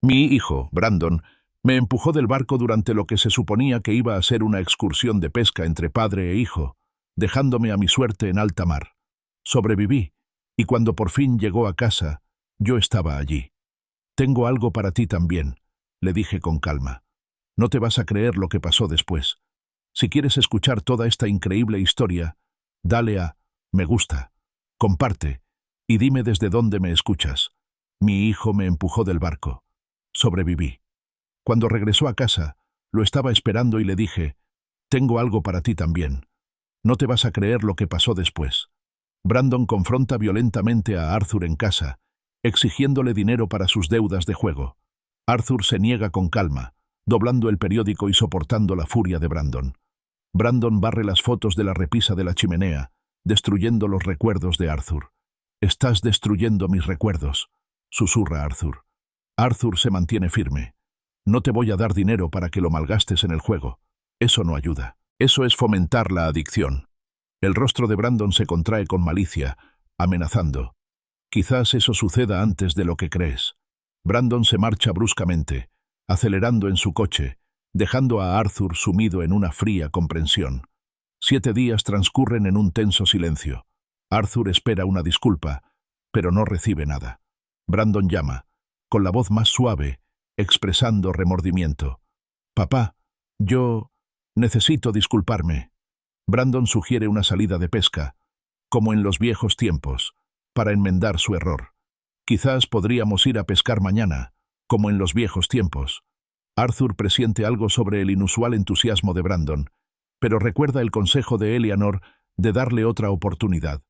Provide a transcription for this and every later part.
Mi hijo, Brandon, me empujó del barco durante lo que se suponía que iba a ser una excursión de pesca entre padre e hijo, dejándome a mi suerte en alta mar. Sobreviví, y cuando por fin llegó a casa, yo estaba allí. «Tengo algo para ti también», le dije con calma. «No te vas a creer lo que pasó después. Si quieres escuchar toda esta increíble historia, dale a me gusta, comparte, y dime desde dónde me escuchas». Mi hijo me empujó del barco. Sobreviví. Cuando regresó a casa, lo estaba esperando y le dije, «Tengo algo para ti también. No te vas a creer lo que pasó después». Brandon confronta violentamente a Arthur en casa, exigiéndole dinero para sus deudas de juego. Arthur se niega con calma, doblando el periódico y soportando la furia de Brandon. Brandon barre las fotos de la repisa de la chimenea, destruyendo los recuerdos de Arthur. «Estás destruyendo mis recuerdos», susurra Arthur. Arthur se mantiene firme. «No te voy a dar dinero para que lo malgastes en el juego. Eso no ayuda. Eso es fomentar la adicción». El rostro de Brandon se contrae con malicia, amenazando. «Quizás eso suceda antes de lo que crees». Brandon se marcha bruscamente, acelerando en su coche, dejando a Arthur sumido en una fría comprensión. 7 días transcurren en un tenso silencio. Arthur espera una disculpa, pero no recibe nada. Brandon llama, con la voz más suave, expresando remordimiento. «Papá, yo necesito disculparme». Brandon sugiere una salida de pesca, como en los viejos tiempos, para enmendar su error. «Quizás podríamos ir a pescar mañana, como en los viejos tiempos». Arthur presiente algo sobre el inusual entusiasmo de Brandon, pero recuerda el consejo de Eleanor de darle otra oportunidad.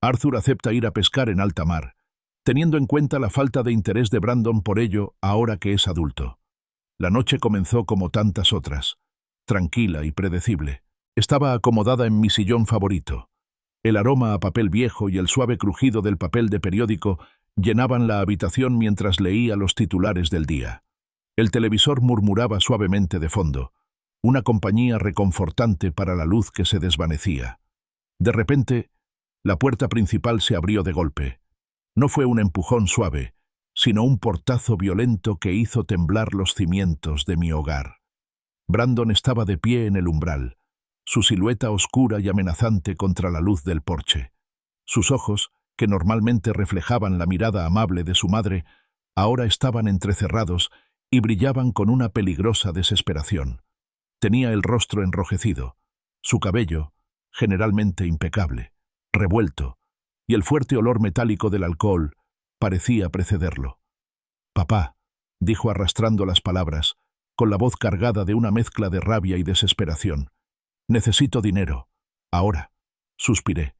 Arthur acepta ir a pescar en alta mar, teniendo en cuenta la falta de interés de Brandon por ello ahora que es adulto. La noche comenzó como tantas otras, tranquila y predecible. Estaba acomodada en mi sillón favorito. El aroma a papel viejo y el suave crujido del papel de periódico llenaban la habitación mientras leía los titulares del día. El televisor murmuraba suavemente de fondo, una compañía reconfortante para la luz que se desvanecía. De repente, la puerta principal se abrió de golpe. No fue un empujón suave, sino un portazo violento que hizo temblar los cimientos de mi hogar. Brandon estaba de pie en el umbral, su silueta oscura y amenazante contra la luz del porche. Sus ojos, que normalmente reflejaban la mirada amable de su madre, ahora estaban entrecerrados y brillaban con una peligrosa desesperación. Tenía el rostro enrojecido, su cabello, generalmente impecable, revuelto, y el fuerte olor metálico del alcohol parecía precederlo. «Papá», dijo arrastrando las palabras, con la voz cargada de una mezcla de rabia y desesperación. «Necesito dinero. Ahora», suspiré.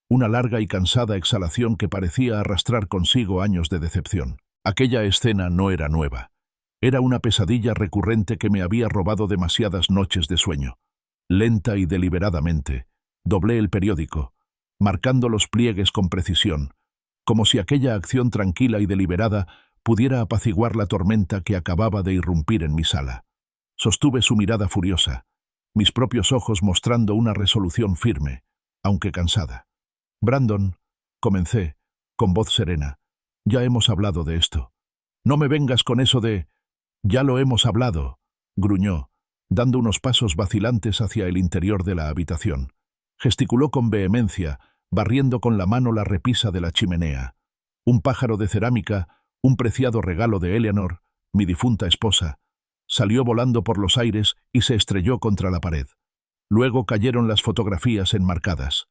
Una larga y cansada exhalación que parecía arrastrar consigo años de decepción. Aquella escena no era nueva. Era una pesadilla recurrente que me había robado demasiadas noches de sueño. Lenta y deliberadamente, doblé el periódico, marcando los pliegues con precisión, como si aquella acción tranquila y deliberada pudiera apaciguar la tormenta que acababa de irrumpir en mi sala. Sostuve su mirada furiosa, mis propios ojos mostrando una resolución firme, aunque cansada. «Brandon», comencé, con voz serena, «ya hemos hablado de esto. No me vengas con eso de «ya lo hemos hablado», gruñó, dando unos pasos vacilantes hacia el interior de la habitación. Gesticuló con vehemencia, barriendo con la mano la repisa de la chimenea. Un pájaro de cerámica, un preciado regalo de Eleanor, mi difunta esposa, salió volando por los aires y se estrelló contra la pared. Luego cayeron las fotografías enmarcadas,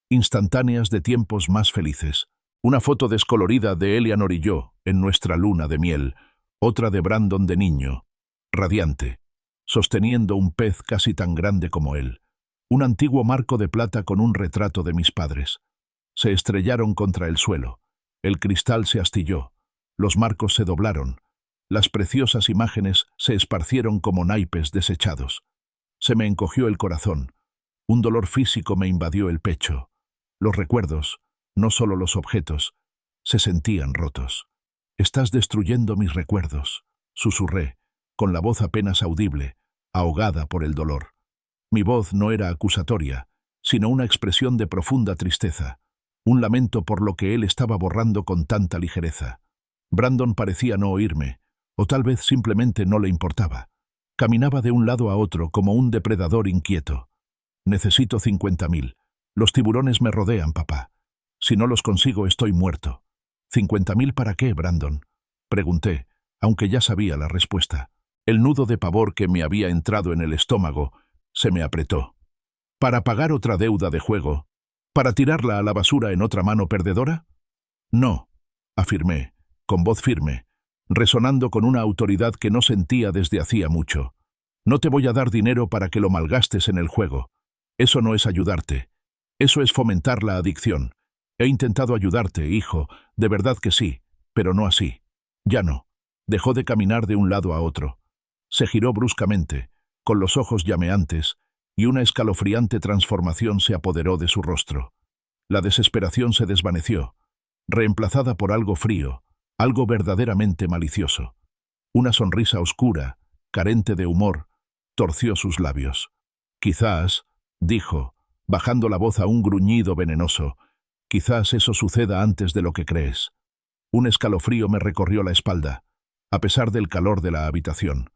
instantáneas de tiempos más felices. Una foto descolorida de Eleanor y yo, en nuestra luna de miel, otra de Brandon de niño, radiante, sosteniendo un pez casi tan grande como él. Un antiguo marco de plata con un retrato de mis padres. Se estrellaron contra el suelo. El cristal se astilló. Los marcos se doblaron. Las preciosas imágenes se esparcieron como naipes desechados. Se me encogió el corazón. Un dolor físico me invadió el pecho. Los recuerdos, no solo los objetos, se sentían rotos. «Estás destruyendo mis recuerdos», susurré, con la voz apenas audible, ahogada por el dolor. Mi voz no era acusatoria, sino una expresión de profunda tristeza, un lamento por lo que él estaba borrando con tanta ligereza. Brandon parecía no oírme, O tal vez simplemente no le importaba. Caminaba de un lado a otro como un depredador inquieto. Necesito 50.000. Los tiburones me rodean, papá. Si no los consigo, estoy muerto. ¿50.000 para qué, Brandon? Pregunté, aunque ya sabía la respuesta. El nudo de pavor que me había entrado en el estómago se me apretó. ¿Para pagar otra deuda de juego? ¿Para tirarla a la basura en otra mano perdedora? No, afirmé, con voz firme, resonando con una autoridad que no sentía desde hacía mucho. No te voy a dar dinero para que lo malgastes en el juego. Eso no es ayudarte. Eso es fomentar la adicción. He intentado ayudarte, hijo, de verdad que sí, pero no así. Ya no. Dejó de caminar de un lado a otro. Se giró bruscamente, con los ojos llameantes, y una escalofriante transformación se apoderó de su rostro. La desesperación se desvaneció, reemplazada por algo frío, algo verdaderamente malicioso. Una sonrisa oscura, carente de humor, torció sus labios. Quizás, dijo, bajando la voz a un gruñido venenoso, quizás eso suceda antes de lo que crees. Un escalofrío me recorrió la espalda, a pesar del calor de la habitación.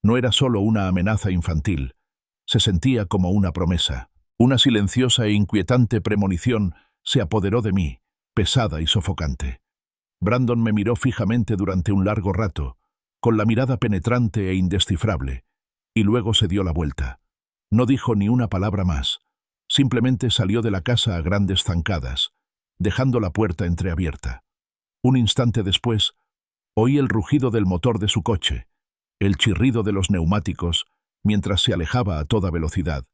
No era solo una amenaza infantil, se sentía como una promesa. Una silenciosa e inquietante premonición se apoderó de mí, pesada y sofocante. Brandon me miró fijamente durante un largo rato, con la mirada penetrante e indescifrable, y luego se dio la vuelta. No dijo ni una palabra más, simplemente salió de la casa a grandes zancadas, dejando la puerta entreabierta. Un instante después, oí el rugido del motor de su coche, el chirrido de los neumáticos, mientras se alejaba a toda velocidad,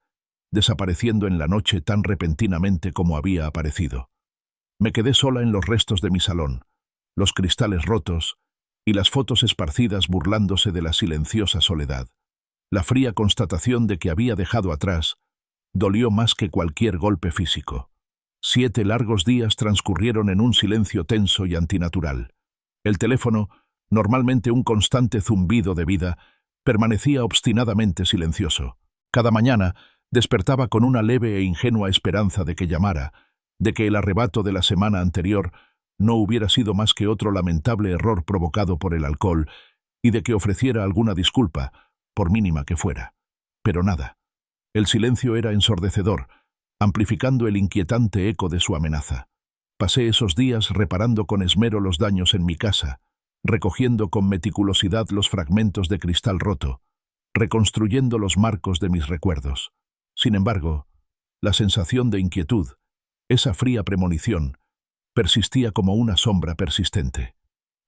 desapareciendo en la noche tan repentinamente como había aparecido. Me quedé sola en los restos de mi salón, los cristales rotos y las fotos esparcidas burlándose de la silenciosa soledad. La fría constatación de que había dejado atrás dolió más que cualquier golpe físico. 7 largos días transcurrieron en un silencio tenso y antinatural. El teléfono, normalmente un constante zumbido de vida, permanecía obstinadamente silencioso. Cada mañana despertaba con una leve e ingenua esperanza de que llamara, de que el arrebato de la semana anterior no hubiera sido más que otro lamentable error provocado por el alcohol y de que ofreciera alguna disculpa, por mínima que fuera. Pero nada. El silencio era ensordecedor, amplificando el inquietante eco de su amenaza. Pasé esos días reparando con esmero los daños en mi casa, recogiendo con meticulosidad los fragmentos de cristal roto, reconstruyendo los marcos de mis recuerdos. Sin embargo, la sensación de inquietud, esa fría premonición, persistía como una sombra persistente.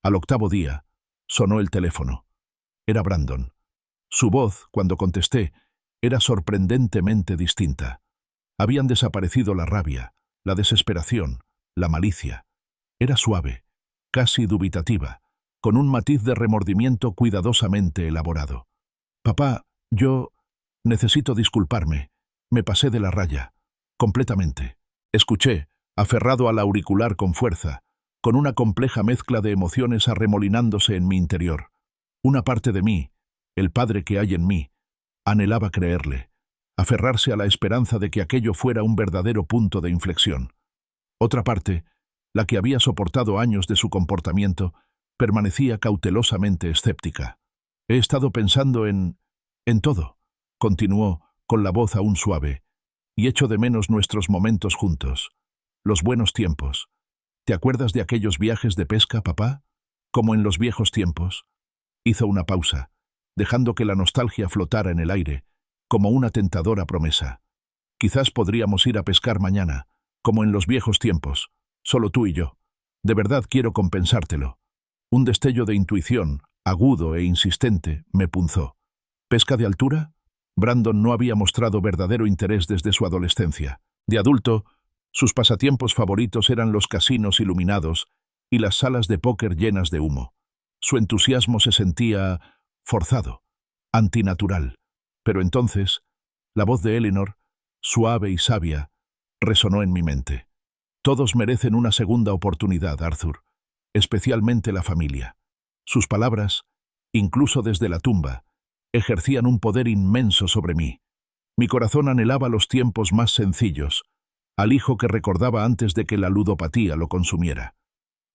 Al 8.º día, sonó el teléfono. Era Brandon. Su voz, cuando contesté, era sorprendentemente distinta. Habían desaparecido la rabia, la desesperación, la malicia. Era suave, casi dubitativa, con un matiz de remordimiento cuidadosamente elaborado. «Papá, yo necesito disculparme. Me pasé de la raya. Completamente». Escuché, aferrado al auricular con fuerza, con una compleja mezcla de emociones arremolinándose en mi interior. Una parte de mí, el padre que hay en mí, anhelaba creerle, aferrarse a la esperanza de que aquello fuera un verdadero punto de inflexión. Otra parte, la que había soportado años de su comportamiento, permanecía cautelosamente escéptica. «He estado pensando en todo», continuó, con la voz aún suave, «y echo de menos nuestros momentos juntos, los buenos tiempos. ¿Te acuerdas de aquellos viajes de pesca, papá? Como en los viejos tiempos». Hizo una pausa, dejando que la nostalgia flotara en el aire, como una tentadora promesa. «Quizás podríamos ir a pescar mañana, como en los viejos tiempos, solo tú y yo. De verdad quiero compensártelo». Un destello de intuición, agudo e insistente, me punzó. ¿Pesca de altura? Brandon no había mostrado verdadero interés desde su adolescencia. De adulto, sus pasatiempos favoritos eran los casinos iluminados y las salas de póker llenas de humo. Su entusiasmo se sentía forzado, antinatural. Pero entonces, la voz de Eleanor, suave y sabia, resonó en mi mente. «Todos merecen una segunda oportunidad, Arthur, especialmente la familia». Sus palabras, incluso desde la tumba, ejercían un poder inmenso sobre mí. Mi corazón anhelaba los tiempos más sencillos, al hijo que recordaba antes de que la ludopatía lo consumiera.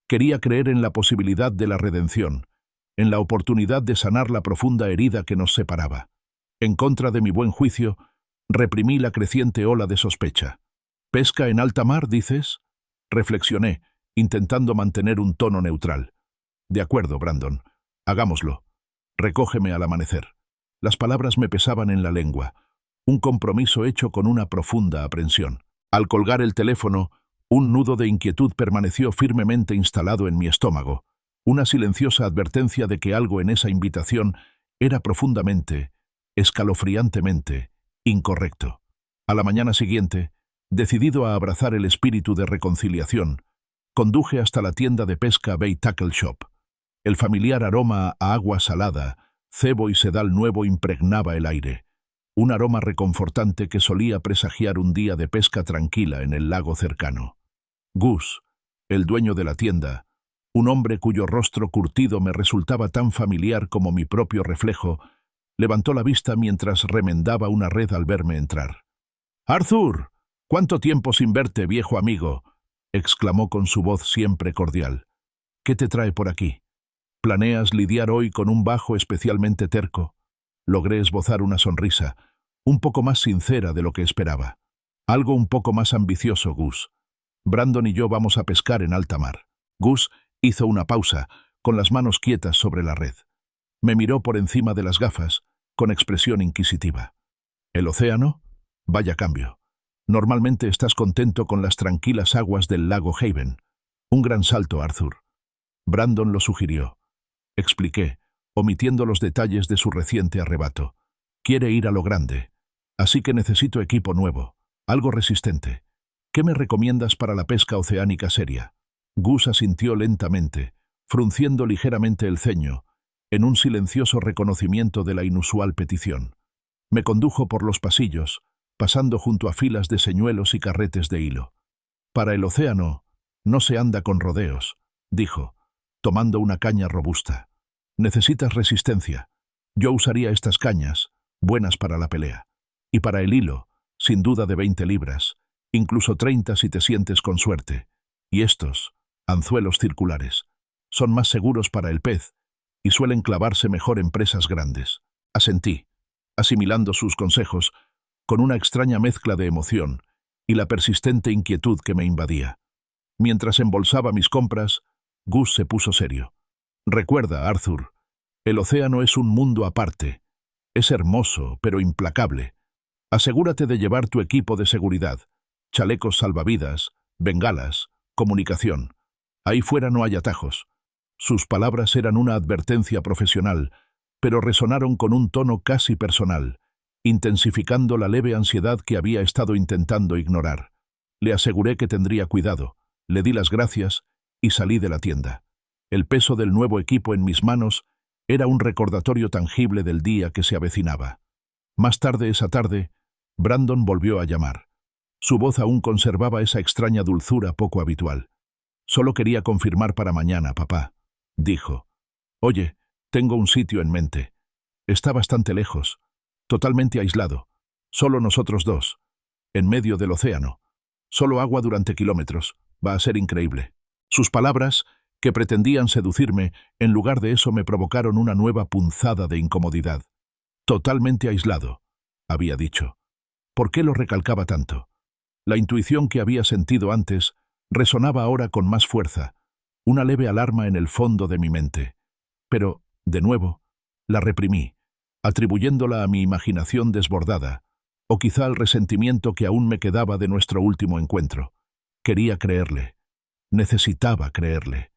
Quería creer en la posibilidad de la redención, en la oportunidad de sanar la profunda herida que nos separaba. En contra de mi buen juicio, reprimí la creciente ola de sospecha. ¿Pesca en alta mar, dices? Reflexioné, intentando mantener un tono neutral. De acuerdo, Brandon. Hagámoslo. Recógeme al amanecer. Las palabras me pesaban en la lengua, un compromiso hecho con una profunda aprensión. Al colgar el teléfono, un nudo de inquietud permaneció firmemente instalado en mi estómago, una silenciosa advertencia de que algo en esa invitación era profundamente, escalofriantemente, incorrecto. A la mañana siguiente, decidido a abrazar el espíritu de reconciliación, conduje hasta la tienda de pesca Bay Tackle Shop. El familiar aroma a agua salada, cebo y sedal nuevo impregnaba el aire, un aroma reconfortante que solía presagiar un día de pesca tranquila en el lago cercano. Gus, el dueño de la tienda, un hombre cuyo rostro curtido me resultaba tan familiar como mi propio reflejo, levantó la vista mientras remendaba una red al verme entrar. «¡Arthur! ¿Cuánto tiempo sin verte, viejo amigo!», exclamó con su voz siempre cordial. «¿Qué te trae por aquí? ¿Planeas lidiar hoy con un bajo especialmente terco?». Logré esbozar una sonrisa, un poco más sincera de lo que esperaba. «Algo un poco más ambicioso, Gus. Brandon y yo vamos a pescar en alta mar». Gus hizo una pausa, con las manos quietas sobre la red. Me miró por encima de las gafas, con expresión inquisitiva. «¿El océano? Vaya cambio. Normalmente estás contento con las tranquilas aguas del lago Haven. Un gran salto, Arthur». Brandon lo sugirió. Expliqué, omitiendo los detalles de su reciente arrebato. «Quiere ir a lo grande. Así que necesito equipo nuevo, algo resistente. ¿Qué me recomiendas para la pesca oceánica seria?». Gus asintió lentamente, frunciendo ligeramente el ceño, en un silencioso reconocimiento de la inusual petición. Me condujo por los pasillos, pasando junto a filas de señuelos y carretes de hilo. «Para el océano, no se anda con rodeos», dijo, tomando una caña robusta. «Necesitas resistencia. Yo usaría estas cañas, buenas para la pelea. Y para el hilo, sin duda de 20 libras, incluso 30 si te sientes con suerte. Y estos, anzuelos circulares, son más seguros para el pez y suelen clavarse mejor en presas grandes». Asentí, asimilando sus consejos, con una extraña mezcla de emoción y la persistente inquietud que me invadía. Mientras embolsaba mis compras, Gus se puso serio. «Recuerda, Arthur, el océano es un mundo aparte. Es hermoso, pero implacable. Asegúrate de llevar tu equipo de seguridad, chalecos salvavidas, bengalas, comunicación. Ahí fuera no hay atajos». Sus palabras eran una advertencia profesional, pero resonaron con un tono casi personal, intensificando la leve ansiedad que había estado intentando ignorar. Le aseguré que tendría cuidado, le di las gracias y salí de la tienda. El peso del nuevo equipo en mis manos era un recordatorio tangible del día que se avecinaba. Más tarde esa tarde, Brandon volvió a llamar. Su voz aún conservaba esa extraña dulzura poco habitual. «Solo quería confirmar para mañana, papá», dijo. «Oye, tengo un sitio en mente. Está bastante lejos, totalmente aislado, solo nosotros dos, en medio del océano. Solo agua durante kilómetros. Va a ser increíble». Sus palabras, que pretendían seducirme, en lugar de eso me provocaron una nueva punzada de incomodidad. «Totalmente aislado», había dicho. ¿Por qué lo recalcaba tanto? La intuición que había sentido antes resonaba ahora con más fuerza, una leve alarma en el fondo de mi mente. Pero, de nuevo, la reprimí, atribuyéndola a mi imaginación desbordada, o quizá al resentimiento que aún me quedaba de nuestro último encuentro. Quería creerle. Necesitaba creerle.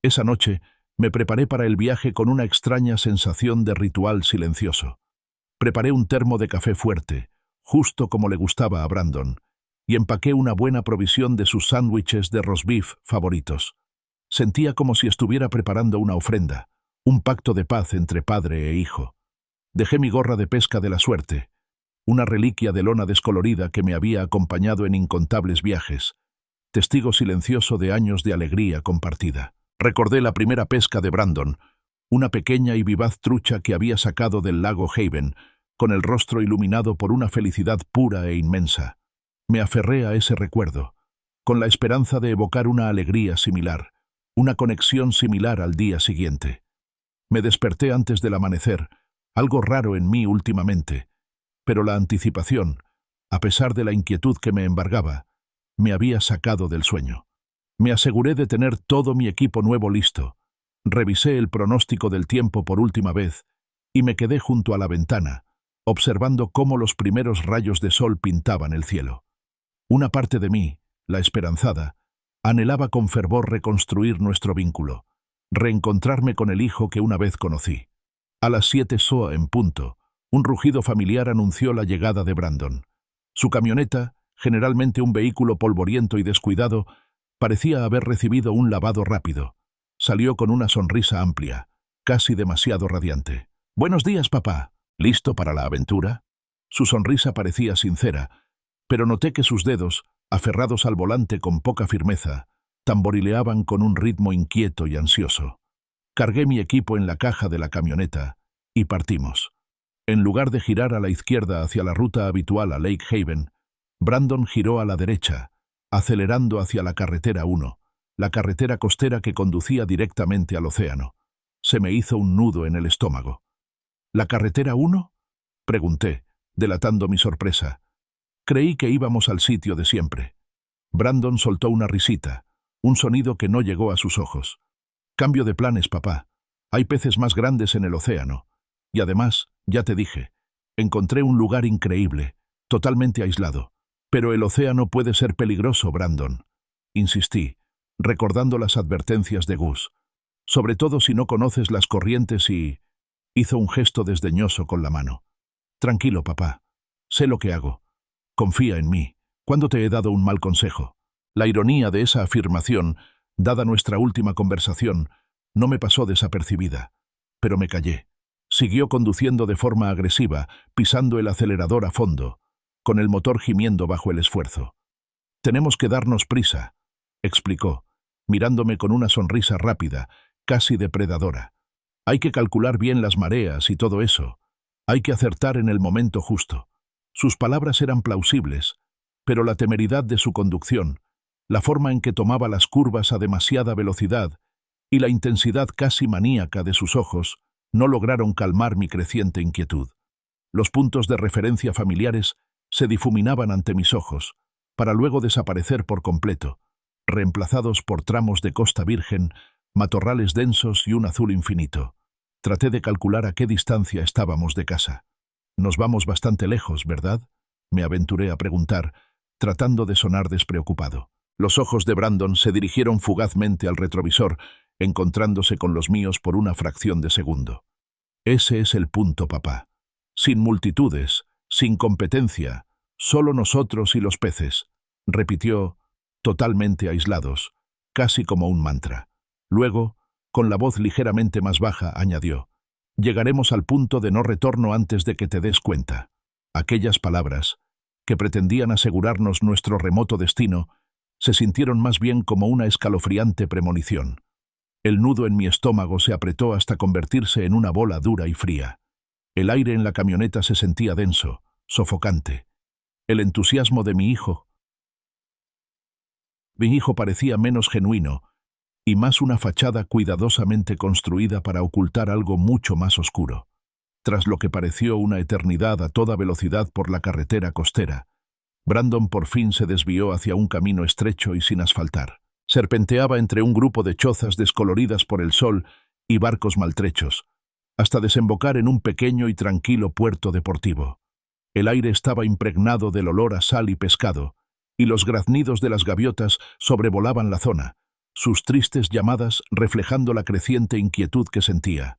Esa noche me preparé para el viaje con una extraña sensación de ritual silencioso. Preparé un termo de café fuerte, justo como le gustaba a Brandon, y empaqué una buena provisión de sus sándwiches de roast beef favoritos. Sentía como si estuviera preparando una ofrenda, un pacto de paz entre padre e hijo. Dejé mi gorra de pesca de la suerte, una reliquia de lona descolorida que me había acompañado en incontables viajes, testigo silencioso de años de alegría compartida. Recordé la primera pesca de Brandon, una pequeña y vivaz trucha que había sacado del lago Haven, con el rostro iluminado por una felicidad pura e inmensa. Me aferré a ese recuerdo, con la esperanza de evocar una alegría similar, una conexión similar al día siguiente. Me desperté antes del amanecer, algo raro en mí últimamente, pero la anticipación, a pesar de la inquietud que me embargaba, me había sacado del sueño. Me aseguré de tener todo mi equipo nuevo listo, revisé el pronóstico del tiempo por última vez y me quedé junto a la ventana, observando cómo los primeros rayos de sol pintaban el cielo. Una parte de mí, la esperanzada, anhelaba con fervor reconstruir nuestro vínculo, reencontrarme con el hijo que una vez conocí. A las 7 SOA en punto, un rugido familiar anunció la llegada de Brandon. Su camioneta, generalmente un vehículo polvoriento y descuidado, parecía haber recibido un lavado rápido. Salió con una sonrisa amplia, casi demasiado radiante. «Buenos días, papá. ¿Listo para la aventura?» Su sonrisa parecía sincera, pero noté que sus dedos, aferrados al volante con poca firmeza, tamborileaban con un ritmo inquieto y ansioso. Cargué mi equipo en la caja de la camioneta y partimos. En lugar de girar a la izquierda hacia la ruta habitual a Lake Haven, Brandon giró a la derecha, acelerando hacia la carretera 1, la carretera costera que conducía directamente al océano. Se me hizo un nudo en el estómago. ¿La carretera 1? Pregunté, delatando mi sorpresa. Creí que íbamos al sitio de siempre. Brandon soltó una risita, un sonido que no llegó a sus ojos. Cambio de planes, papá. Hay peces más grandes en el océano. Y además, ya te dije, encontré un lugar increíble, totalmente aislado. Pero el océano puede ser peligroso, Brandon. Insistí, recordando las advertencias de Gus. Sobre todo si no conoces las corrientes y... Hizo un gesto desdeñoso con la mano. Tranquilo, papá. Sé lo que hago. Confía en mí. ¿Cuándo te he dado un mal consejo? La ironía de esa afirmación, dada nuestra última conversación, no me pasó desapercibida. Pero me callé. Siguió conduciendo de forma agresiva, pisando el acelerador a fondo, con el motor gimiendo bajo el esfuerzo. «Tenemos que darnos prisa», explicó, mirándome con una sonrisa rápida, casi depredadora. «Hay que calcular bien las mareas y todo eso. Hay que acertar en el momento justo». Sus palabras eran plausibles, pero la temeridad de su conducción, la forma en que tomaba las curvas a demasiada velocidad y la intensidad casi maníaca de sus ojos no lograron calmar mi creciente inquietud. Los puntos de referencia familiares se difuminaban ante mis ojos, para luego desaparecer por completo, reemplazados por tramos de costa virgen, matorrales densos y un azul infinito. Traté de calcular a qué distancia estábamos de casa. «Nos vamos bastante lejos, ¿verdad?», me aventuré a preguntar, tratando de sonar despreocupado. Los ojos de Brandon se dirigieron fugazmente al retrovisor, encontrándose con los míos por una fracción de segundo. «Ese es el punto, papá. Sin multitudes, sin competencia, solo nosotros y los peces», repitió, totalmente aislados, casi como un mantra. Luego, con la voz ligeramente más baja, añadió: «Llegaremos al punto de no retorno antes de que te des cuenta». Aquellas palabras, que pretendían asegurarnos nuestro remoto destino, se sintieron más bien como una escalofriante premonición. El nudo en mi estómago se apretó hasta convertirse en una bola dura y fría. El aire en la camioneta se sentía denso, sofocante. El entusiasmo de mi hijo parecía menos genuino y más una fachada cuidadosamente construida para ocultar algo mucho más oscuro. Tras lo que pareció una eternidad a toda velocidad por la carretera costera, Brandon por fin se desvió hacia un camino estrecho y sin asfaltar. Serpenteaba entre un grupo de chozas descoloridas por el sol y barcos maltrechos, hasta desembocar en un pequeño y tranquilo puerto deportivo. El aire estaba impregnado del olor a sal y pescado, y los graznidos de las gaviotas sobrevolaban la zona, sus tristes llamadas reflejando la creciente inquietud que sentía.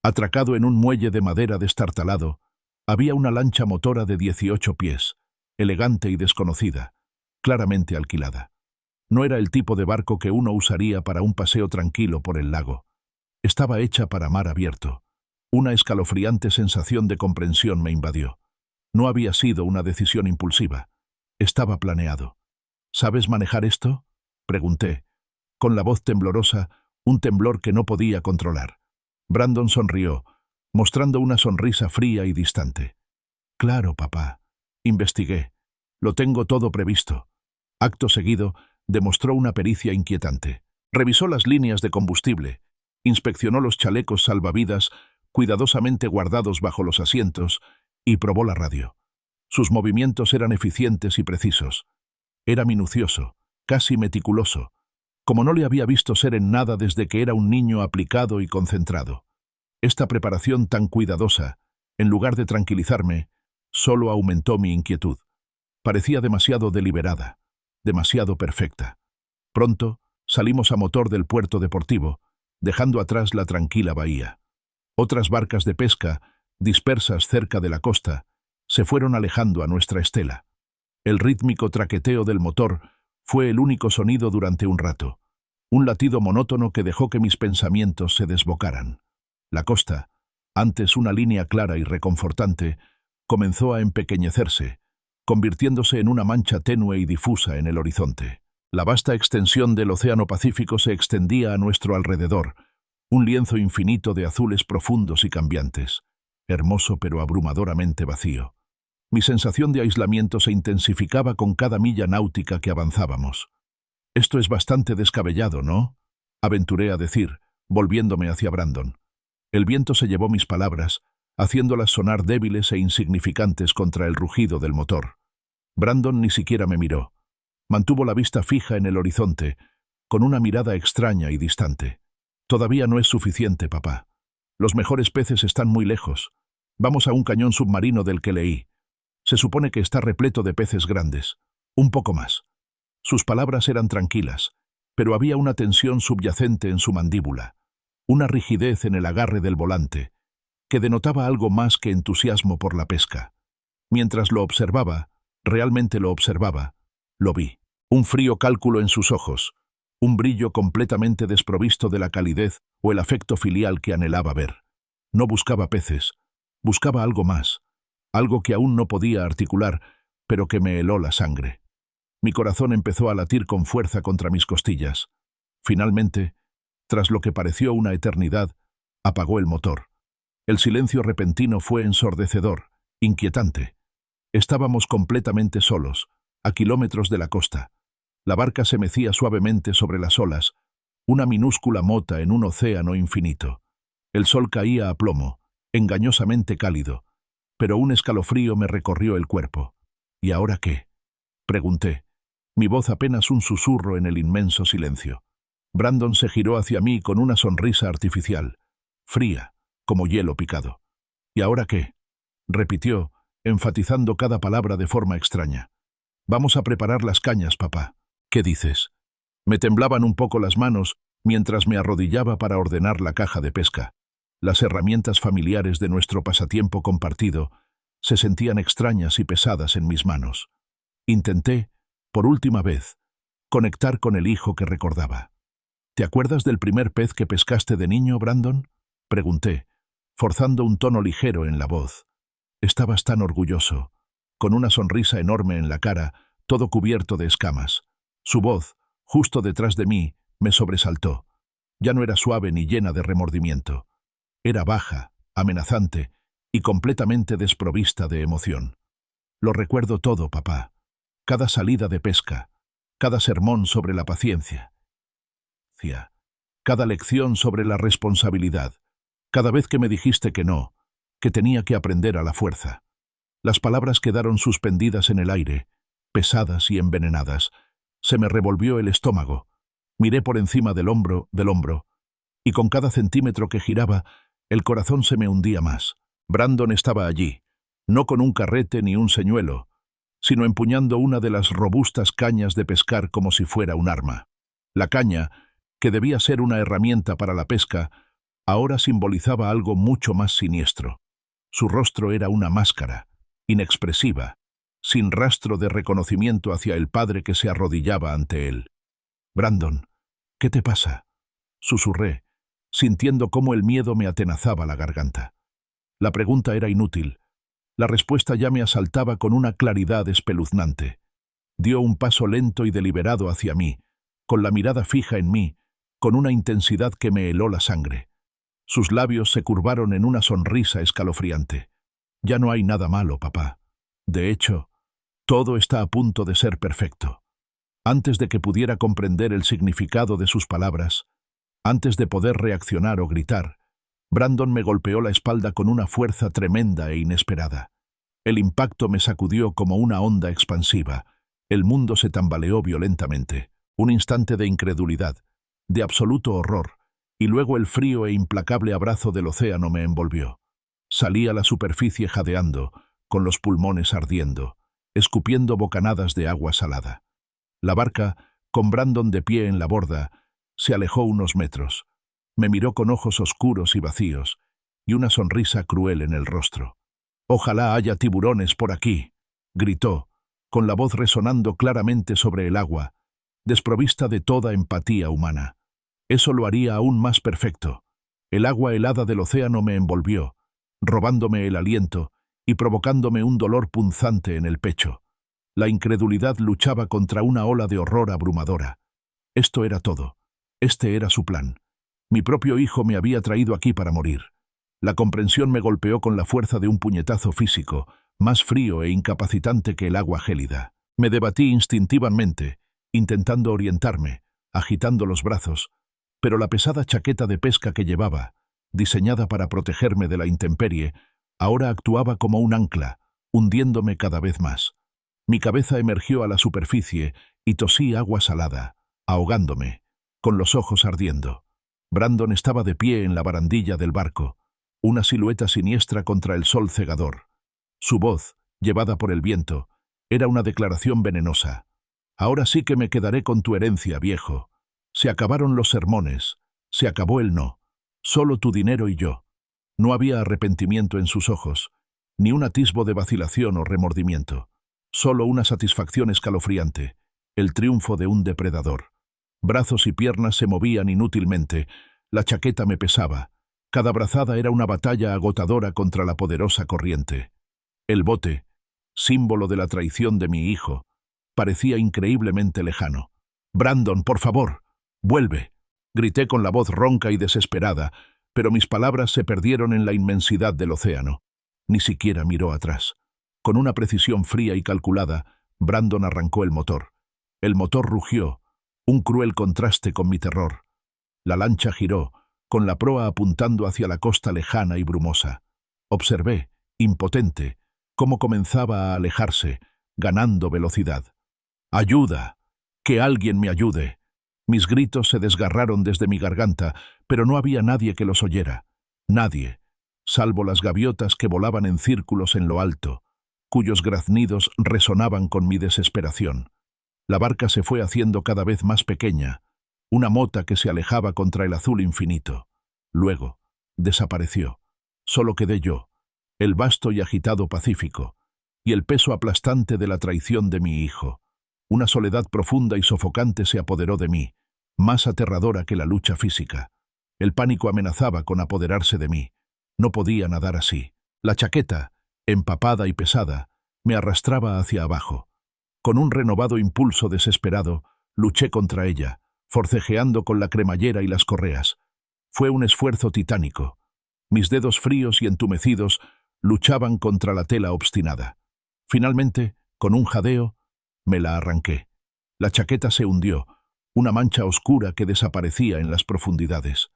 Atracado en un muelle de madera destartalado, había una lancha motora de 18 pies, elegante y desconocida, claramente alquilada. No era el tipo de barco que uno usaría para un paseo tranquilo por el lago. Estaba hecha para mar abierto. Una escalofriante sensación de comprensión me invadió. No había sido una decisión impulsiva. Estaba planeado. «¿Sabes manejar esto?», pregunté, con la voz temblorosa, un temblor que no podía controlar. Brandon sonrió, mostrando una sonrisa fría y distante. «Claro, papá», investigué. «Lo tengo todo previsto». Acto seguido, demostró una pericia inquietante. Revisó las líneas de combustible, Inspeccionó los chalecos salvavidas cuidadosamente guardados bajo los asientos y probó la radio. Sus movimientos eran eficientes y precisos. Era minucioso, casi meticuloso, como no le había visto ser en nada desde que era un niño aplicado y concentrado. Esta preparación tan cuidadosa, en lugar de tranquilizarme, solo aumentó mi inquietud. Parecía demasiado deliberada, demasiado perfecta. Pronto salimos a motor del puerto deportivo, dejando atrás la tranquila bahía. Otras barcas de pesca, dispersas cerca de la costa, se fueron alejando a nuestra estela. El rítmico traqueteo del motor fue el único sonido durante un rato, un latido monótono que dejó que mis pensamientos se desbocaran. La costa, antes una línea clara y reconfortante, comenzó a empequeñecerse, convirtiéndose en una mancha tenue y difusa en el horizonte. La vasta extensión del Océano Pacífico se extendía a nuestro alrededor, un lienzo infinito de azules profundos y cambiantes, hermoso pero abrumadoramente vacío. Mi sensación de aislamiento se intensificaba con cada milla náutica que avanzábamos. «Esto es bastante descabellado, ¿no?», aventuré a decir, volviéndome hacia Brandon. El viento se llevó mis palabras, haciéndolas sonar débiles e insignificantes contra el rugido del motor. Brandon ni siquiera me miró. Mantuvo la vista fija en el horizonte, con una mirada extraña y distante. «Todavía no es suficiente, papá. Los mejores peces están muy lejos. Vamos a un cañón submarino del que leí. Se supone que está repleto de peces grandes. Un poco más». Sus palabras eran tranquilas, pero había una tensión subyacente en su mandíbula, una rigidez en el agarre del volante, que denotaba algo más que entusiasmo por la pesca. Mientras lo observaba, realmente lo observaba, lo vi. Un frío cálculo en sus ojos, un brillo completamente desprovisto de la calidez o el afecto filial que anhelaba ver. No buscaba peces, buscaba algo más, algo que aún no podía articular, pero que me heló la sangre. Mi corazón empezó a latir con fuerza contra mis costillas. Finalmente, tras lo que pareció una eternidad, apagó el motor. El silencio repentino fue ensordecedor, inquietante. Estábamos completamente solos, a kilómetros de la costa. La barca se mecía suavemente sobre las olas, una minúscula mota en un océano infinito. El sol caía a plomo, engañosamente cálido, pero un escalofrío me recorrió el cuerpo. ¿Y ahora qué?, pregunté, mi voz apenas un susurro en el inmenso silencio. Brandon se giró hacia mí con una sonrisa artificial, fría, como hielo picado. «¿Y ahora qué?», repitió, enfatizando cada palabra de forma extraña. «Vamos a preparar las cañas, papá. ¿Qué dices?». Me temblaban un poco las manos mientras me arrodillaba para ordenar la caja de pesca. Las herramientas familiares de nuestro pasatiempo compartido se sentían extrañas y pesadas en mis manos. Intenté, por última vez, conectar con el hijo que recordaba. «¿Te acuerdas del primer pez que pescaste de niño, Brandon?», pregunté, forzando un tono ligero en la voz. Estabas tan orgulloso, con una sonrisa enorme en la cara, todo cubierto de escamas. Su voz, justo detrás de mí, me sobresaltó. Ya no era suave ni llena de remordimiento. Era baja, amenazante y completamente desprovista de emoción. «Lo recuerdo todo, papá. Cada salida de pesca, cada sermón sobre la paciencia, cada lección sobre la responsabilidad, cada vez que me dijiste que no, que tenía que aprender a la fuerza». Las palabras quedaron suspendidas en el aire, pesadas y envenenadas. Se me revolvió el estómago. Miré por encima del hombro, y con cada centímetro que giraba, el corazón se me hundía más. Brandon estaba allí, no con un carrete ni un señuelo, sino empuñando una de las robustas cañas de pescar como si fuera un arma. La caña, que debía ser una herramienta para la pesca, ahora simbolizaba algo mucho más siniestro. Su rostro era una máscara, inexpresiva, sin rastro de reconocimiento hacia el padre que se arrodillaba ante él. «Brandon, ¿qué te pasa?», susurré, sintiendo cómo el miedo me atenazaba la garganta. La pregunta era inútil. La respuesta ya me asaltaba con una claridad espeluznante. Dio un paso lento y deliberado hacia mí, con la mirada fija en mí, con una intensidad que me heló la sangre. Sus labios se curvaron en una sonrisa escalofriante. «Ya no hay nada malo, papá. De hecho, todo está a punto de ser perfecto». Antes de que pudiera comprender el significado de sus palabras, Antes de poder reaccionar o gritar, Brandon me golpeó la espalda con una fuerza tremenda e inesperada. El impacto me sacudió como una onda expansiva. El mundo se tambaleó violentamente. Un instante de incredulidad, de absoluto horror, y luego el frío e implacable abrazo del océano me envolvió. Salí a la superficie jadeando, con los pulmones ardiendo, escupiendo bocanadas de agua salada. La barca, con Brandon de pie en la borda, se alejó unos metros. Me miró con ojos oscuros y vacíos, y una sonrisa cruel en el rostro. «Ojalá haya tiburones por aquí», gritó, con la voz resonando claramente sobre el agua, desprovista de toda empatía humana. Eso lo haría aún más perfecto. El agua helada del océano me envolvió, robándome el aliento y provocándome un dolor punzante en el pecho. La incredulidad luchaba contra una ola de horror abrumadora. Esto era todo. Este era su plan. Mi propio hijo me había traído aquí para morir. La comprensión me golpeó con la fuerza de un puñetazo físico, más frío e incapacitante que el agua gélida. Me debatí instintivamente, intentando orientarme, agitando los brazos, pero la pesada chaqueta de pesca que llevaba, diseñada para protegerme de la intemperie, ahora actuaba como un ancla, hundiéndome cada vez más. Mi cabeza emergió a la superficie y tosí agua salada, ahogándome, con los ojos ardiendo. Brandon estaba de pie en la barandilla del barco, una silueta siniestra contra el sol cegador. Su voz, llevada por el viento, era una declaración venenosa. «Ahora sí que me quedaré con tu herencia, viejo. Se acabaron los sermones, se acabó el no. Solo tu dinero y yo». No había arrepentimiento en sus ojos, ni un atisbo de vacilación o remordimiento. Solo una satisfacción escalofriante, el triunfo de un depredador. Brazos y piernas se movían inútilmente, la chaqueta me pesaba. Cada brazada era una batalla agotadora contra la poderosa corriente. El bote, símbolo de la traición de mi hijo, parecía increíblemente lejano. «Brandon, por favor, vuelve», grité con la voz ronca y desesperada, pero mis palabras se perdieron en la inmensidad del océano. Ni siquiera miró atrás. Con una precisión fría y calculada, Brandon arrancó el motor. El motor rugió, un cruel contraste con mi terror. La lancha giró, con la proa apuntando hacia la costa lejana y brumosa. Observé, impotente, cómo comenzaba a alejarse, ganando velocidad. «¡Ayuda! ¡Que alguien me ayude!». Mis gritos se desgarraron desde mi garganta, pero no había nadie que los oyera. Nadie, salvo las gaviotas que volaban en círculos en lo alto, cuyos graznidos resonaban con mi desesperación. La barca se fue haciendo cada vez más pequeña, una mota que se alejaba contra el azul infinito. Luego, desapareció. Solo quedé yo, el vasto y agitado Pacífico, y el peso aplastante de la traición de mi hijo. Una soledad profunda y sofocante se apoderó de mí, más aterradora que la lucha física. El pánico amenazaba con apoderarse de mí. No podía nadar así. La chaqueta, empapada y pesada, me arrastraba hacia abajo. Con un renovado impulso desesperado, luché contra ella, forcejeando con la cremallera y las correas. Fue un esfuerzo titánico. Mis dedos fríos y entumecidos luchaban contra la tela obstinada. Finalmente, con un jadeo, me la arranqué. La chaqueta se hundió, una mancha oscura que desaparecía en las profundidades.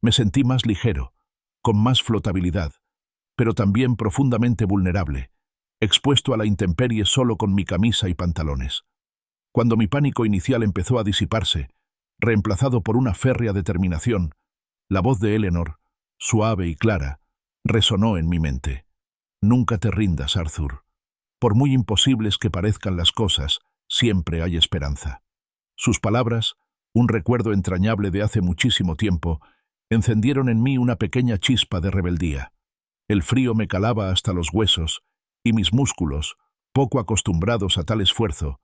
Me sentí más ligero, con más flotabilidad, pero también profundamente vulnerable, expuesto a la intemperie solo con mi camisa y pantalones. Cuando mi pánico inicial empezó a disiparse, reemplazado por una férrea determinación, la voz de Eleanor, suave y clara, resonó en mi mente. «Nunca te rindas, Arthur. Por muy imposibles que parezcan las cosas, siempre hay esperanza». Sus palabras, un recuerdo entrañable de hace muchísimo tiempo, encendieron en mí una pequeña chispa de rebeldía. El frío me calaba hasta los huesos, y mis músculos, poco acostumbrados a tal esfuerzo,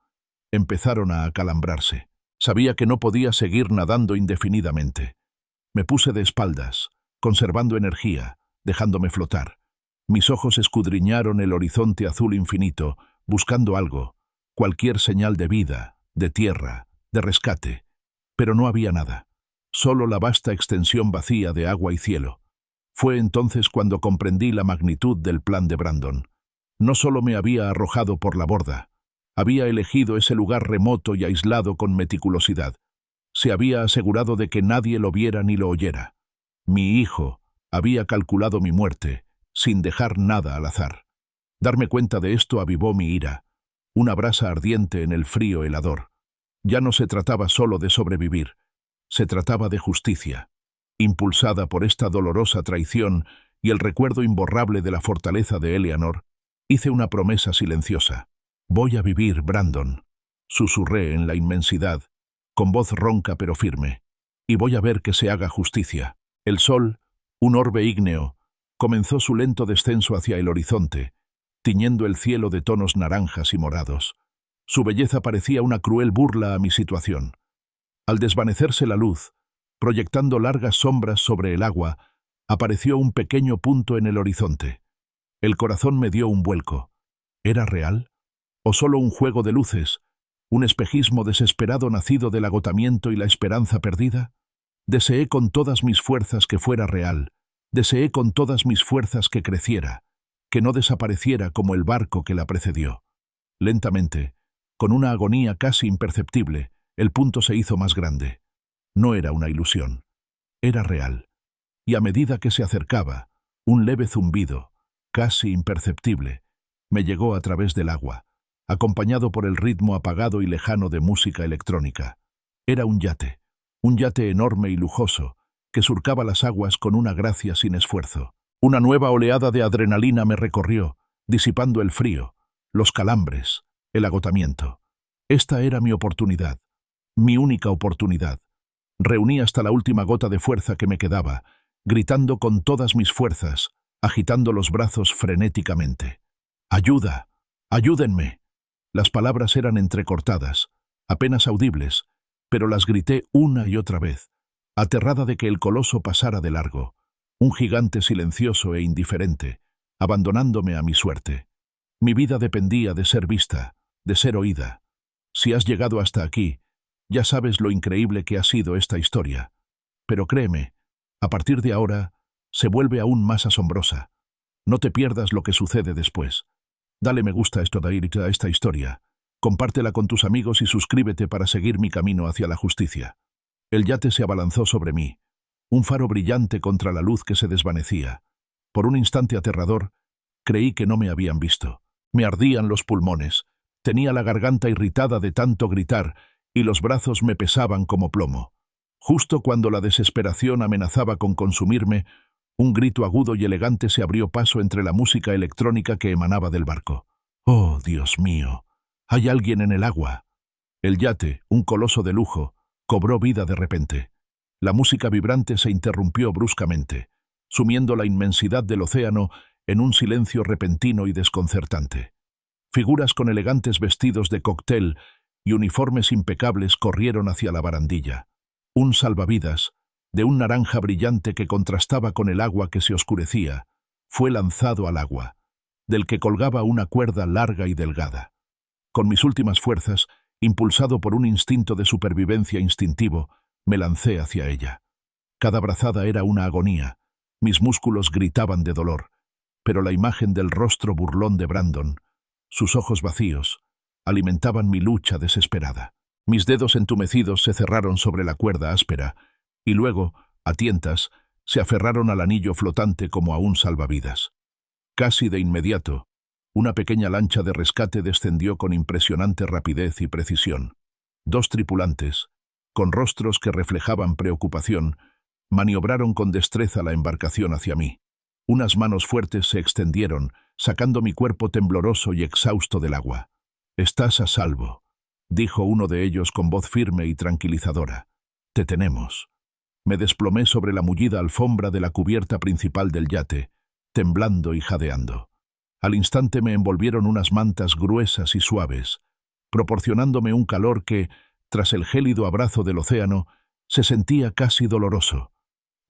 empezaron a acalambrarse. Sabía que no podía seguir nadando indefinidamente. Me puse de espaldas, conservando energía, dejándome flotar. Mis ojos escudriñaron el horizonte azul infinito, buscando algo, cualquier señal de vida, de tierra, de rescate. Pero no había nada, solo la vasta extensión vacía de agua y cielo. Fue entonces cuando comprendí la magnitud del plan de Brandon. No solo me había arrojado por la borda, había elegido ese lugar remoto y aislado con meticulosidad. Se había asegurado de que nadie lo viera ni lo oyera. Mi hijo había calculado mi muerte, sin dejar nada al azar. Darme cuenta de esto avivó mi ira, una brasa ardiente en el frío helador. Ya no se trataba solo de sobrevivir, se trataba de justicia. Impulsada por esta dolorosa traición y el recuerdo imborrable de la fortaleza de Eleanor, hice una promesa silenciosa. «Voy a vivir, Brandon», susurré en la inmensidad, con voz ronca pero firme, «y voy a ver que se haga justicia». El sol, un orbe ígneo, comenzó su lento descenso hacia el horizonte, tiñendo el cielo de tonos naranjas y morados. Su belleza parecía una cruel burla a mi situación. Al desvanecerse la luz, proyectando largas sombras sobre el agua, apareció un pequeño punto en el horizonte. El corazón me dio un vuelco. ¿Era real? ¿O solo un juego de luces? ¿Un espejismo desesperado nacido del agotamiento y la esperanza perdida? Deseé con todas mis fuerzas que fuera real. Deseé con todas mis fuerzas que creciera, que no desapareciera como el barco que la precedió. Lentamente, con una agonía casi imperceptible, el punto se hizo más grande. No era una ilusión. Era real. Y a medida que se acercaba, un leve zumbido, casi imperceptible, me llegó a través del agua, acompañado por el ritmo apagado y lejano de música electrónica. Era un yate enorme y lujoso, que surcaba las aguas con una gracia sin esfuerzo. Una nueva oleada de adrenalina me recorrió, disipando el frío, los calambres, el agotamiento. Esta era mi oportunidad, mi única oportunidad. Reuní hasta la última gota de fuerza que me quedaba, gritando con todas mis fuerzas, agitando los brazos frenéticamente. «¡Ayuda! ¡Ayúdenme!». Las palabras eran entrecortadas, apenas audibles, pero las grité una y otra vez, aterrada de que el coloso pasara de largo, un gigante silencioso e indiferente, abandonándome a mi suerte. Mi vida dependía de ser vista, de ser oída. Si has llegado hasta aquí, ya sabes lo increíble que ha sido esta historia. Pero créeme, a partir de ahora, se vuelve aún más asombrosa. No te pierdas lo que sucede después. Dale me gusta a esta historia. Compártela con tus amigos y suscríbete para seguir mi camino hacia la justicia. El yate se abalanzó sobre mí, un faro brillante contra la luz que se desvanecía. Por un instante aterrador, creí que no me habían visto. Me ardían los pulmones, tenía la garganta irritada de tanto gritar y los brazos me pesaban como plomo. Justo cuando la desesperación amenazaba con consumirme, un grito agudo y elegante se abrió paso entre la música electrónica que emanaba del barco. «¡Oh, Dios mío! ¡Hay alguien en el agua!». El yate, un coloso de lujo, cobró vida de repente. La música vibrante se interrumpió bruscamente, sumiendo la inmensidad del océano en un silencio repentino y desconcertante. Figuras con elegantes vestidos de cóctel y uniformes impecables corrieron hacia la barandilla. Un salvavidas, de un naranja brillante que contrastaba con el agua que se oscurecía, fue lanzado al agua, del que colgaba una cuerda larga y delgada. Con mis últimas fuerzas, impulsado por un instinto de supervivencia instintivo, me lancé hacia ella. Cada brazada era una agonía, mis músculos gritaban de dolor, pero la imagen del rostro burlón de Brandon, sus ojos vacíos, alimentaban mi lucha desesperada. Mis dedos entumecidos se cerraron sobre la cuerda áspera, y luego, a tientas, se aferraron al anillo flotante como a un salvavidas. Casi de inmediato, una pequeña lancha de rescate descendió con impresionante rapidez y precisión. 2 tripulantes, con rostros que reflejaban preocupación, maniobraron con destreza la embarcación hacia mí. Unas manos fuertes se extendieron, sacando mi cuerpo tembloroso y exhausto del agua. «Estás a salvo», dijo uno de ellos con voz firme y tranquilizadora. «Te tenemos». Me desplomé sobre la mullida alfombra de la cubierta principal del yate, temblando y jadeando. Al instante me envolvieron unas mantas gruesas y suaves, proporcionándome un calor que, tras el gélido abrazo del océano, se sentía casi doloroso.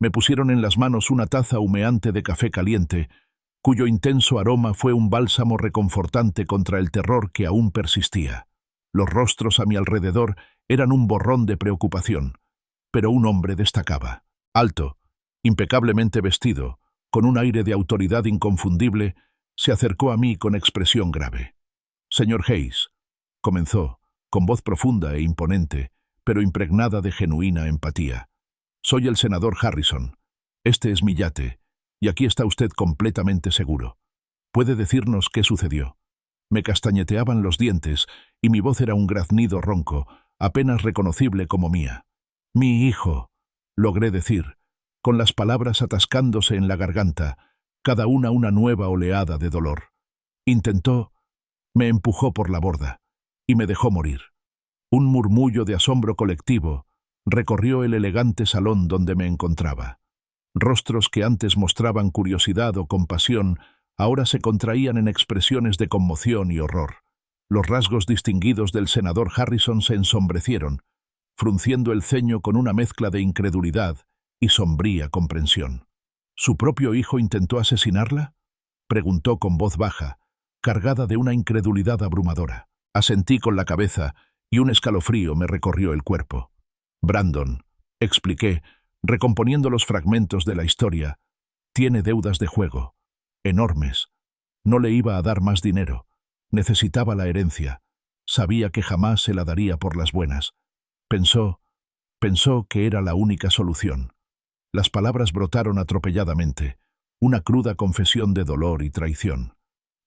Me pusieron en las manos una taza humeante de café caliente, cuyo intenso aroma fue un bálsamo reconfortante contra el terror que aún persistía. Los rostros a mi alrededor eran un borrón de preocupación, pero un hombre destacaba. Alto, impecablemente vestido, con un aire de autoridad inconfundible, se acercó a mí con expresión grave. «Señor Hayes», comenzó, con voz profunda e imponente, pero impregnada de genuina empatía. Soy el senador Harrison. Este es mi yate, y aquí está usted completamente seguro. ¿Puede decirnos qué sucedió? Me castañeteaban los dientes, y mi voz era un graznido ronco, apenas reconocible como mía. Mi hijo, logré decir, con las palabras atascándose en la garganta, cada una nueva oleada de dolor. Intentó, me empujó por la borda, y me dejó morir. Un murmullo de asombro colectivo recorrió el elegante salón donde me encontraba. Rostros que antes mostraban curiosidad o compasión, ahora se contraían en expresiones de conmoción y horror. Los rasgos distinguidos del senador Harrison se ensombrecieron, frunciendo el ceño con una mezcla de incredulidad y sombría comprensión. ¿Su propio hijo intentó asesinarla?, preguntó con voz baja, cargada de una incredulidad abrumadora. Asentí con la cabeza y un escalofrío me recorrió el cuerpo. Brandon, expliqué, recomponiendo los fragmentos de la historia, tiene deudas de juego, enormes. No le iba a dar más dinero. Necesitaba la herencia. Sabía que jamás se la daría por las buenas. Pensó que era la única solución. Las palabras brotaron atropelladamente, una cruda confesión de dolor y traición.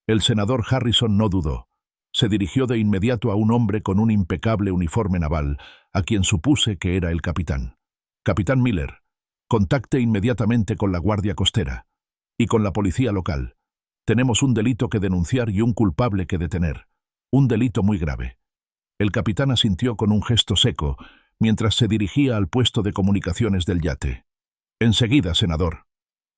El senador Harrison no dudó. Se dirigió de inmediato a un hombre con un impecable uniforme naval, a quien supuse que era el capitán. Capitán Miller, contacte inmediatamente con la Guardia Costera y con la policía local. Tenemos un delito que denunciar y un culpable que detener. Un delito muy grave. El capitán asintió con un gesto seco, mientras se dirigía al puesto de comunicaciones del yate. Enseguida, senador.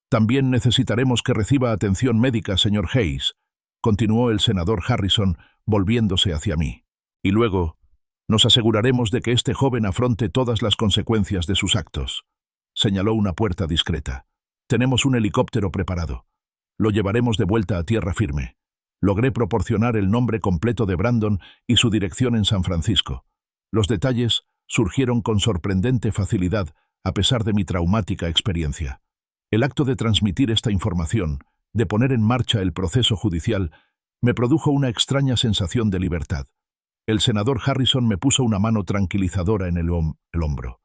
También necesitaremos que reciba atención médica, señor Hayes, continuó el senador Harrison, volviéndose hacia mí. Y luego, nos aseguraremos de que este joven afronte todas las consecuencias de sus actos. Señaló una puerta discreta. Tenemos un helicóptero preparado. Lo llevaremos de vuelta a tierra firme. Logré proporcionar el nombre completo de Brandon y su dirección en San Francisco. Los detalles surgieron con sorprendente facilidad a pesar de mi traumática experiencia. El acto de transmitir esta información, de poner en marcha el proceso judicial, me produjo una extraña sensación de libertad. El senador Harrison me puso una mano tranquilizadora en el hombro.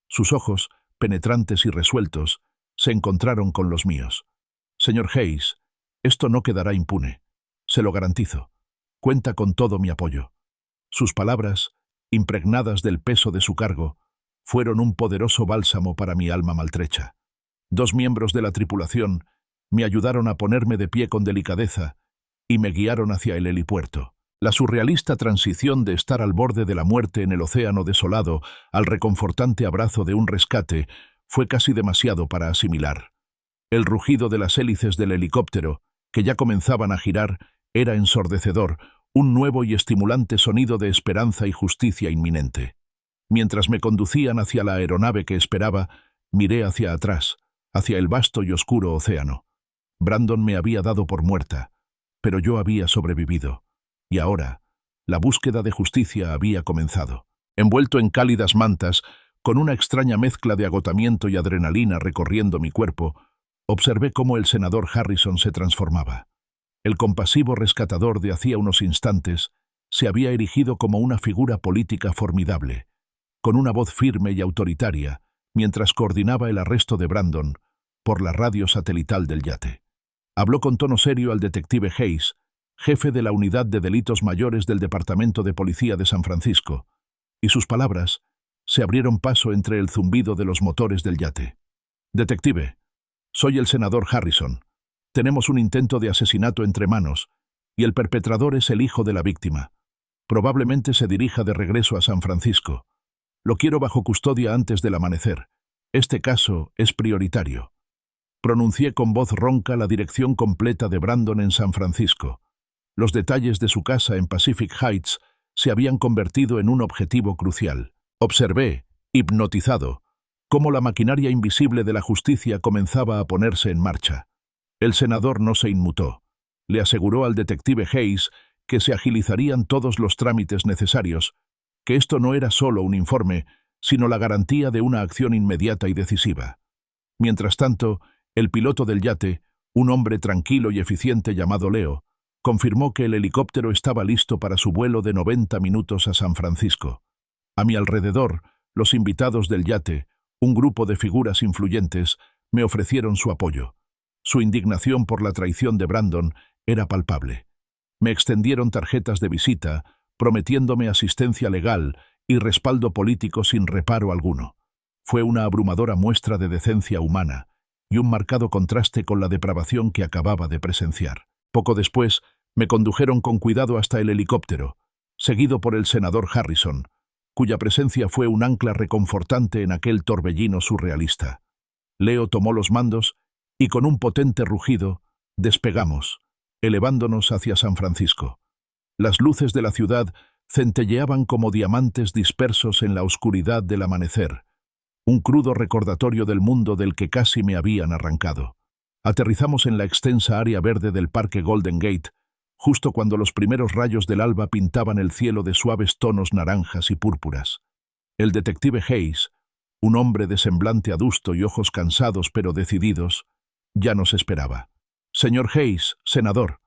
Sus ojos, penetrantes y resueltos, se encontraron con los míos. Señor Hayes, esto no quedará impune. Se lo garantizo. Cuenta con todo mi apoyo. Sus palabras, impregnadas del peso de su cargo, fueron un poderoso bálsamo para mi alma maltrecha. 2 miembros de la tripulación me ayudaron a ponerme de pie con delicadeza y me guiaron hacia el helipuerto. La surrealista transición de estar al borde de la muerte en el océano desolado al reconfortante abrazo de un rescate fue casi demasiado para asimilar. El rugido de las hélices del helicóptero, que ya comenzaban a girar, era ensordecedor, un nuevo y estimulante sonido de esperanza y justicia inminente. Mientras me conducían hacia la aeronave que esperaba, miré hacia atrás, hacia el vasto y oscuro océano. Brandon me había dado por muerta, pero yo había sobrevivido. Y ahora, la búsqueda de justicia había comenzado. Envuelto en cálidas mantas, con una extraña mezcla de agotamiento y adrenalina recorriendo mi cuerpo, observé cómo el senador Harrison se transformaba. El compasivo rescatador de hacía unos instantes se había erigido como una figura política formidable, con una voz firme y autoritaria, mientras coordinaba el arresto de Brandon por la radio satelital del yate. Habló con tono serio al detective Hayes, jefe de la Unidad de Delitos Mayores del Departamento de Policía de San Francisco, y sus palabras se abrieron paso entre el zumbido de los motores del yate. Detective, soy el senador Harrison. Tenemos un intento de asesinato entre manos, y el perpetrador es el hijo de la víctima. Probablemente se dirija de regreso a San Francisco. Lo quiero bajo custodia antes del amanecer. Este caso es prioritario. Pronuncié con voz ronca la dirección completa de Brandon en San Francisco. Los detalles de su casa en Pacific Heights se habían convertido en un objetivo crucial. Observé, hipnotizado, cómo la maquinaria invisible de la justicia comenzaba a ponerse en marcha. El senador no se inmutó. Le aseguró al detective Hayes que se agilizarían todos los trámites necesarios, que esto no era solo un informe, sino la garantía de una acción inmediata y decisiva. Mientras tanto, el piloto del yate, un hombre tranquilo y eficiente llamado Leo, confirmó que el helicóptero estaba listo para su vuelo de 90 minutos a San Francisco. A mi alrededor, los invitados del yate, un grupo de figuras influyentes, me ofrecieron su apoyo. Su indignación por la traición de Brandon era palpable. Me extendieron tarjetas de visita, prometiéndome asistencia legal y respaldo político sin reparo alguno. Fue una abrumadora muestra de decencia humana y un marcado contraste con la depravación que acababa de presenciar. Poco después, me condujeron con cuidado hasta el helicóptero, seguido por el senador Harrison, cuya presencia fue un ancla reconfortante en aquel torbellino surrealista. Leo tomó los mandos y con un potente rugido despegamos, elevándonos hacia San Francisco. Las luces de la ciudad centelleaban como diamantes dispersos en la oscuridad del amanecer, un crudo recordatorio del mundo del que casi me habían arrancado. Aterrizamos en la extensa área verde del Parque Golden Gate, justo cuando los primeros rayos del alba pintaban el cielo de suaves tonos naranjas y púrpuras. El detective Hayes, un hombre de semblante adusto y ojos cansados pero decididos, ya nos esperaba. «Señor Hayes, senador»,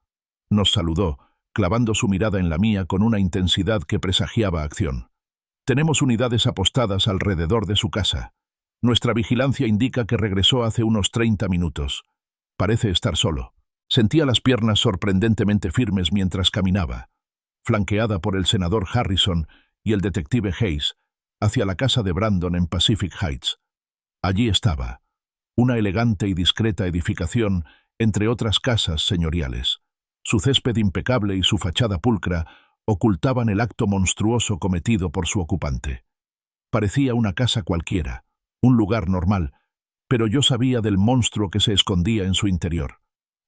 nos saludó, clavando su mirada en la mía con una intensidad que presagiaba acción. «Tenemos unidades apostadas alrededor de su casa. Nuestra vigilancia indica que regresó hace unos 30 minutos. Parece estar solo». Sentía las piernas sorprendentemente firmes mientras caminaba, flanqueada por el senador Harrison y el detective Hayes, hacia la casa de Brandon en Pacific Heights. Allí estaba, una elegante y discreta edificación entre otras casas señoriales. Su césped impecable y su fachada pulcra ocultaban el acto monstruoso cometido por su ocupante. Parecía una casa cualquiera, un lugar normal, pero yo sabía del monstruo que se escondía en su interior.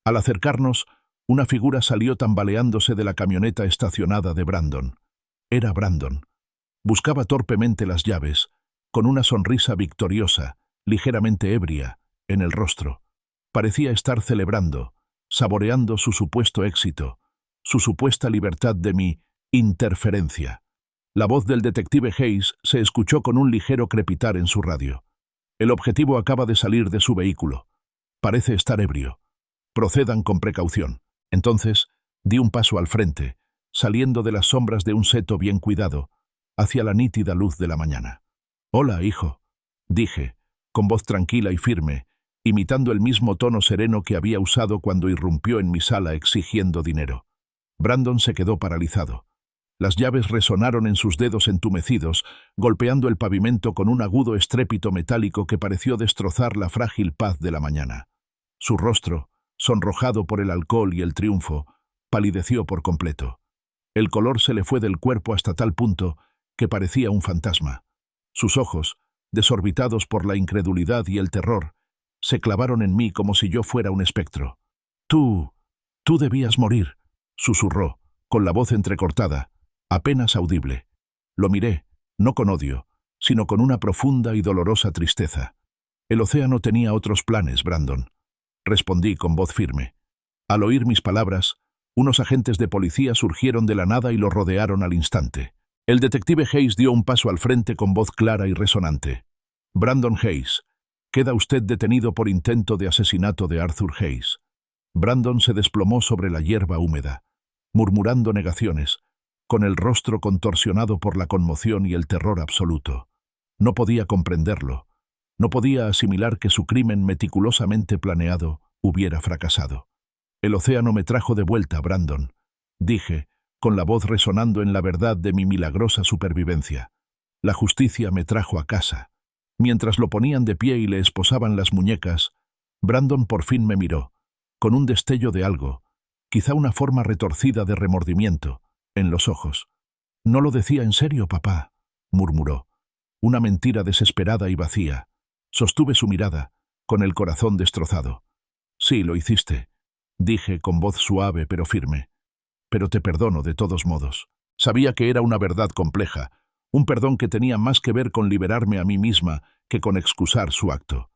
Al acercarnos, una figura salió tambaleándose de la camioneta estacionada de Brandon. Era Brandon. Buscaba torpemente las llaves, con una sonrisa victoriosa, ligeramente ebria, en el rostro. Parecía estar celebrando, saboreando su supuesto éxito, su supuesta libertad de mi interferencia. La voz del detective Hayes se escuchó con un ligero crepitar en su radio. «El objetivo acaba de salir de su vehículo. Parece estar ebrio. Procedan con precaución». Entonces, di un paso al frente, saliendo de las sombras de un seto bien cuidado, hacia la nítida luz de la mañana. «Hola, hijo», dije, con voz tranquila y firme, imitando el mismo tono sereno que había usado cuando irrumpió en mi sala exigiendo dinero. Brandon se quedó paralizado. Las llaves resonaron en sus dedos entumecidos, golpeando el pavimento con un agudo estrépito metálico que pareció destrozar la frágil paz de la mañana. Su rostro, sonrojado por el alcohol y el triunfo, palideció por completo. El color se le fue del cuerpo hasta tal punto que parecía un fantasma. Sus ojos, desorbitados por la incredulidad y el terror, se clavaron en mí como si yo fuera un espectro. Tú debías morir», susurró, con la voz entrecortada, apenas audible. Lo miré, no con odio, sino con una profunda y dolorosa tristeza. «El océano tenía otros planes, Brandon», respondí con voz firme. Al oír mis palabras, unos agentes de policía surgieron de la nada y lo rodearon al instante. El detective Hayes dio un paso al frente con voz clara y resonante. «Brandon Hayes, queda usted detenido por intento de asesinato de Arthur Hayes». Brandon se desplomó sobre la hierba húmeda, murmurando negaciones, con el rostro contorsionado por la conmoción y el terror absoluto. No podía comprenderlo. No podía asimilar que su crimen meticulosamente planeado hubiera fracasado. «El océano me trajo de vuelta, Brandon», dije, con la voz resonando en la verdad de mi milagrosa supervivencia. «La justicia me trajo a casa». Mientras lo ponían de pie y le esposaban las muñecas, Brandon por fin me miró, con un destello de algo, quizá una forma retorcida de remordimiento, en los ojos. «No lo decía en serio, papá», murmuró. Una mentira desesperada y vacía. Sostuve su mirada, con el corazón destrozado. «Sí, lo hiciste», dije con voz suave pero firme. «Pero te perdono de todos modos». Sabía que era una verdad compleja, un perdón que tenía más que ver con liberarme a mí misma que con excusar su acto.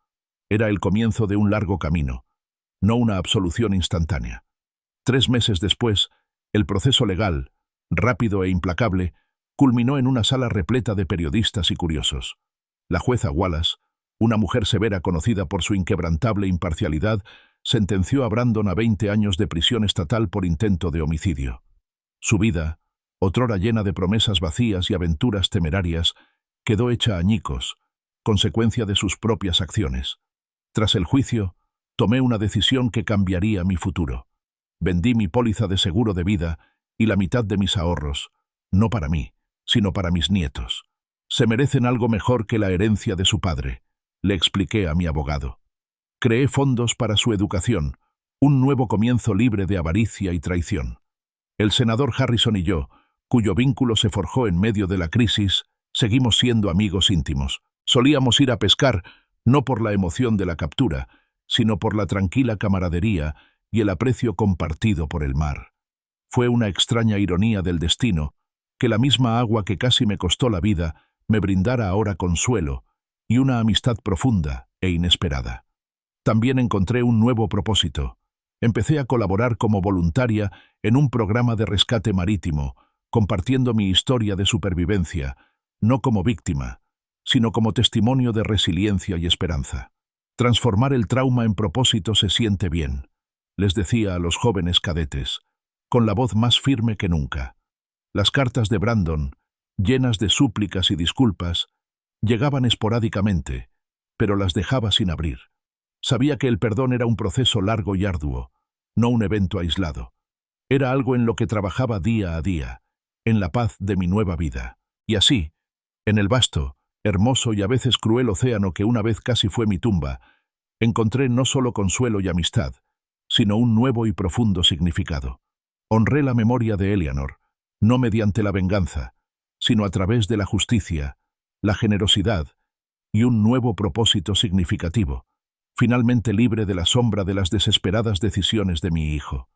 Era el comienzo de un largo camino, no una absolución instantánea. 3 meses después, el proceso legal, rápido e implacable, culminó en una sala repleta de periodistas y curiosos. La jueza Wallace, una mujer severa conocida por su inquebrantable imparcialidad, sentenció a Brandon a 20 años de prisión estatal por intento de homicidio. Su vida, otrora llena de promesas vacías y aventuras temerarias, quedó hecha añicos, consecuencia de sus propias acciones. Tras el juicio, tomé una decisión que cambiaría mi futuro. Vendí mi póliza de seguro de vida y la mitad de mis ahorros, no para mí, sino para mis nietos. Se merecen algo mejor que la herencia de su padre, le expliqué a mi abogado. Creé fondos para su educación, un nuevo comienzo libre de avaricia y traición. El senador Harrison y yo, cuyo vínculo se forjó en medio de la crisis, seguimos siendo amigos íntimos. Solíamos ir a pescar, no por la emoción de la captura, sino por la tranquila camaradería y el aprecio compartido por el mar. Fue una extraña ironía del destino que la misma agua que casi me costó la vida me brindara ahora consuelo y una amistad profunda e inesperada. También encontré un nuevo propósito. Empecé a colaborar como voluntaria en un programa de rescate marítimo, compartiendo mi historia de supervivencia, no como víctima, sino como testimonio de resiliencia y esperanza. Transformar el trauma en propósito se siente bien, les decía a los jóvenes cadetes, con la voz más firme que nunca. Las cartas de Brandon, llenas de súplicas y disculpas, llegaban esporádicamente, pero las dejaba sin abrir. Sabía que el perdón era un proceso largo y arduo, no un evento aislado. Era algo en lo que trabajaba día a día, en la paz de mi nueva vida. Y así, en el vasto, hermoso y a veces cruel océano que una vez casi fue mi tumba, encontré no solo consuelo y amistad, sino un nuevo y profundo significado. Honré la memoria de Eleanor, no mediante la venganza, sino a través de la justicia, la generosidad y un nuevo propósito significativo, finalmente libre de la sombra de las desesperadas decisiones de mi hijo.